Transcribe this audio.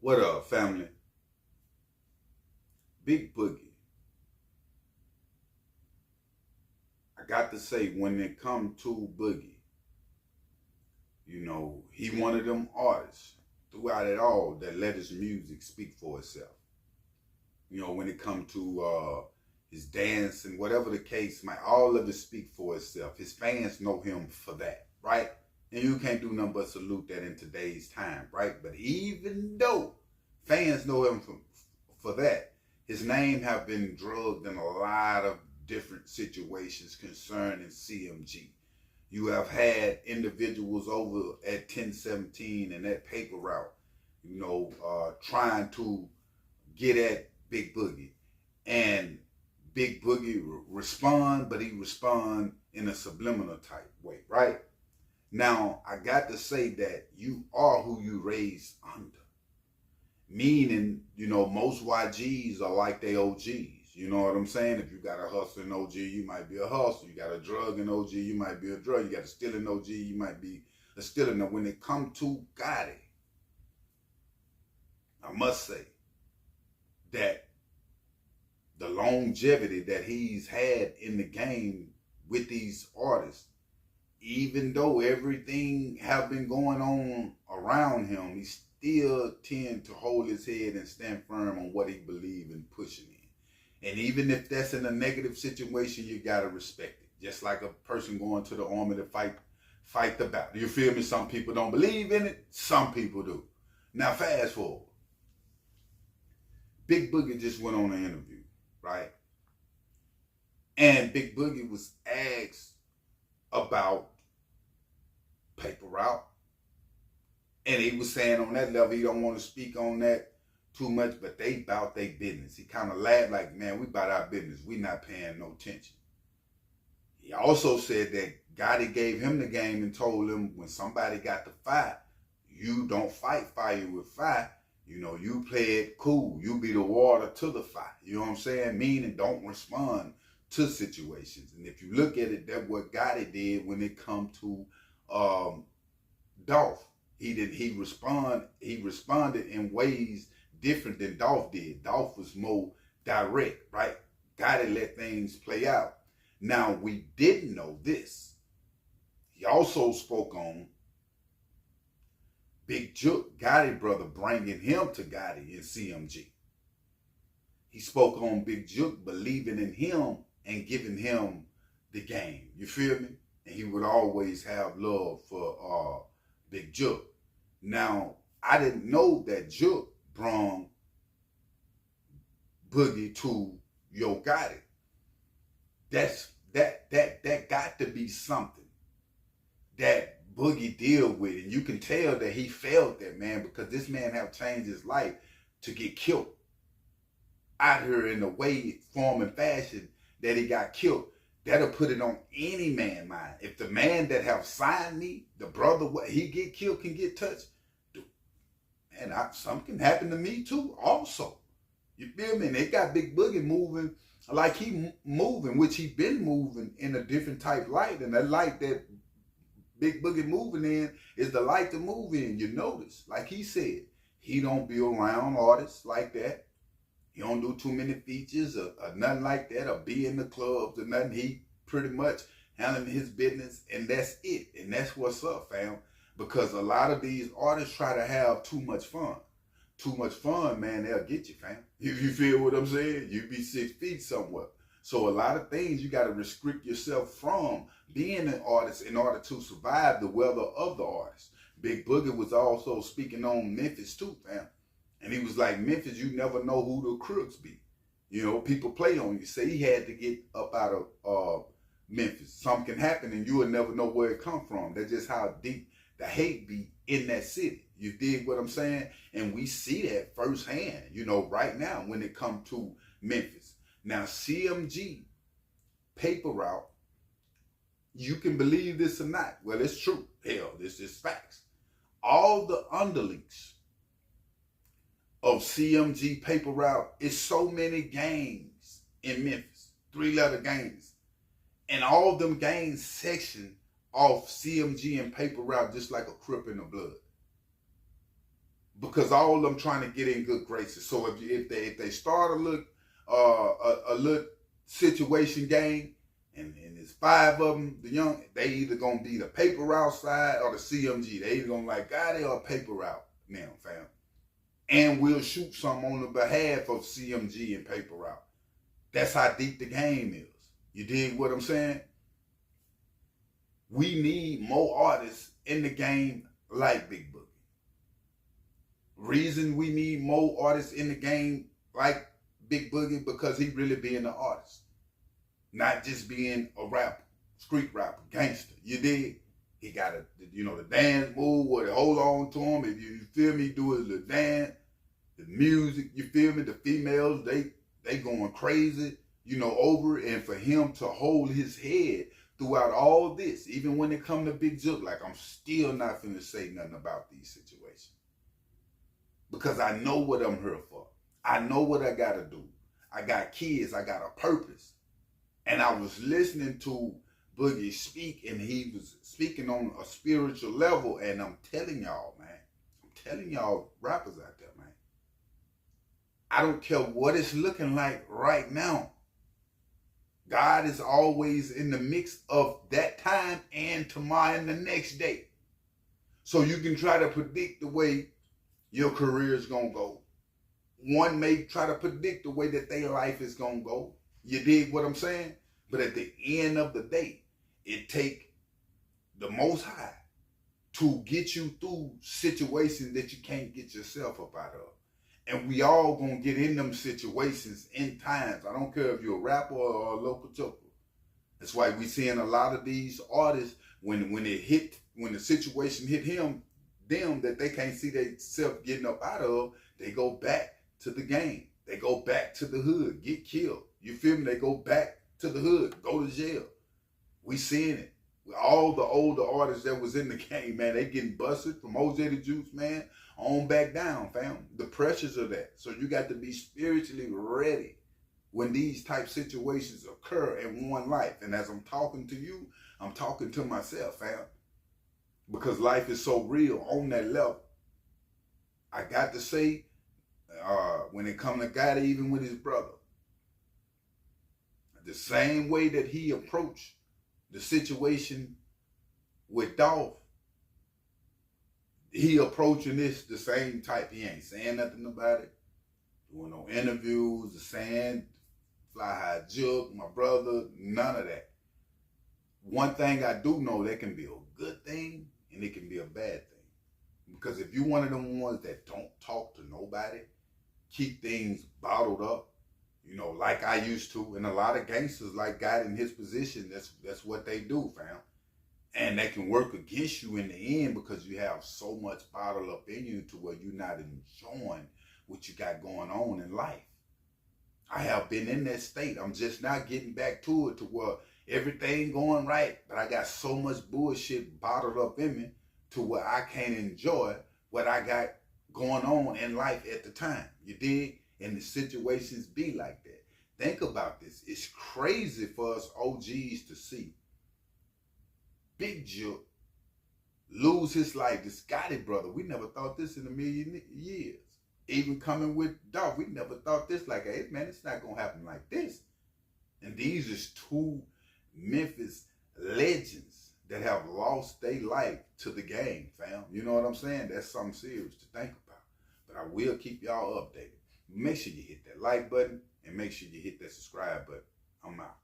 What up, family? BigBoogie. I got to say, when it come to Boogie, he one of them artists throughout it all that let his music speak for itself. When it come to his dance and whatever the case, all of it speak for itself. His fans know him for that, right? And you can't do nothing but salute that in today's time, right? But even though fans know him for that, his name have been drugged in a lot of different situations concerning CMG. You have had individuals over at 1017 and that paper route, trying to get at BigBoogie. And BigBoogie respond, but he respond in a subliminal type way, right? Now, I got to say that you are who you raised under. Meaning, most YGs are like they OGs. You know what I'm saying? If you got a hustling OG, you might be a hustler. You got a drugging OG, you might be a drug. You got a stealing OG, you might be a stealing. Now, when it come to Gotti, I must say that the longevity that he's had in the game with these artists, even though everything have been going on around him, he still tend to hold his head and stand firm on what he believes in pushing in. And even if that's in a negative situation, you gotta respect it. Just like a person going to the army to fight the battle. You feel me? Some people don't believe in it, some people do. Now fast forward. BigBoogie just went on an interview, right? And BigBoogie was asked about paper route. And he was saying on that level, he don't want to speak on that too much, but they about their business. He kind of laughed like, man, we about our business. We not paying no attention. He also said that Gotti gave him the game and told him when somebody got to fight, you don't fight fire with fire. You play it cool. You be the water to the fire. You know what I'm saying? Meaning don't respond to situations. And if you look at it, that's what Gotti did when it come to Dolph. He responded in ways different than Dolph did. Dolph was more direct, right? Gotti let things play out. Now, we didn't know this. He also spoke on BigJook, Gotti brother, bringing him to Gotti in CMG. He spoke on BigJook believing in him and giving him the game. You feel me? And he would always have love for BigJook. Now, I didn't know that Jook brought Boogie to Yo Gotti. That got to be something that Boogie deal with. And you can tell that he felt that, man, because this man have changed his life to get killed out here in the way, form, and fashion that he got killed. That'll put it on any man's mind. If the man that have signed me, the brother, what he get killed can get touched, and something can happen to me too also. You feel me? And they got BigBoogie moving like he moving, which he been moving in a different type light. And that light that BigBoogie moving in is the light to move in. You notice, like he said, he don't be around artists like that. He don't do too many features or nothing like that, or be in the clubs or nothing. He pretty much handling his business, and that's it. And that's what's up, fam. Because a lot of these artists try to have too much fun. Too much fun, man, they'll get you, fam. If you feel what I'm saying, you be 6 feet somewhere. So a lot of things you got to restrict yourself from being an artist in order to survive the weather of the artist. BigBoogie was also speaking on Memphis too, fam. And he was like, Memphis, you never know who the crooks be. People play on you. Say he had to get up out of Memphis. Something can happen and you will never know where it come from. That's just how deep the hate be in that city. You dig what I'm saying? And we see that firsthand, right now when it comes to Memphis. Now, CMG, paper route, you can believe this or not. Well, it's true. Hell, this is facts. All the underlinks of CMG paper route is so many gangs in Memphis, 3-letter gangs. And all of them gangs section off CMG and paper route just like a crip in the blood. because all of them trying to get in good graces. So if they start a little situation game, and it's 5 of them, the young, they either gonna be the paper route side or the CMG. They either gonna like God or paper route now, fam. And we'll shoot some on the behalf of CMG and paper route. That's how deep the game is. You dig what I'm saying? We need more artists in the game like BigBoogie. Reason we need more artists in the game like BigBoogie because he really being an artist, not just being a rapper, street rapper, gangster. You dig? He got the dance move where they hold on to him. If you feel me, do his little dance, the music. You feel me? The females they going crazy, over it. And for him to hold his head throughout all this, even when it come to BigJook, like I'm still not finna say nothing about these situations. Because I know what I'm here for. I know what I gotta do. I got kids, I got a purpose. And I was listening to Boogie speak, and he was speaking on a spiritual level, and I'm telling y'all, man, rappers out there, man, I don't care what it's looking like right now. God is always in the mix of that time and tomorrow and the next day. So you can try to predict the way your career is going to go. One may try to predict the way that their life is going to go. You dig what I'm saying? But at the end of the day, it take the Most High to get you through situations that you can't get yourself up out of. And we all gonna get in them situations in times. I don't care if you're a rapper or a local choker. That's why we seeing a lot of these artists when the situation hit them that they can't see themselves getting up out of, they go back to the game. They go back to the hood, get killed. You feel me? They go back to the hood, go to jail. We seeing it. All the older artists that was in the game, man, they getting busted from OJ the Juice, man, on back down, fam. The pressures of that. So you got to be spiritually ready when these type situations occur in one life. And as I'm talking to you, I'm talking to myself, fam. Because life is so real on that level. I got to say, when it comes to God, even with his brother, the same way that he approached the situation with Dolph, he approaching this the same type. He ain't saying nothing about it, doing no interviews, the saying, fly high joke, my brother, none of that. One thing I do know, that can be a good thing and it can be a bad thing. Because if you're one of them ones that don't talk to nobody, keep things bottled up, like I used to, and a lot of gangsters like God in his position, that's what they do, fam. And they can work against you in the end because you have so much bottled up in you to where you're not enjoying what you got going on in life. I have been in that state. I'm just not getting back to it to where everything going right, but I got so much bullshit bottled up in me to where I can't enjoy what I got going on in life at the time. You dig? And the situations be like that. Think about this. It's crazy for us OGs to see BigJook lose his life. The Scotty brother, we never thought this in a million years. Even coming with Dolph, we never thought this like, hey man, it's not gonna happen like this. And these is two Memphis legends that have lost their life to the game, fam. You know what I'm saying? That's something serious to think about. But I will keep y'all updated. Make sure you hit that like button and make sure you hit that subscribe button. I'm out.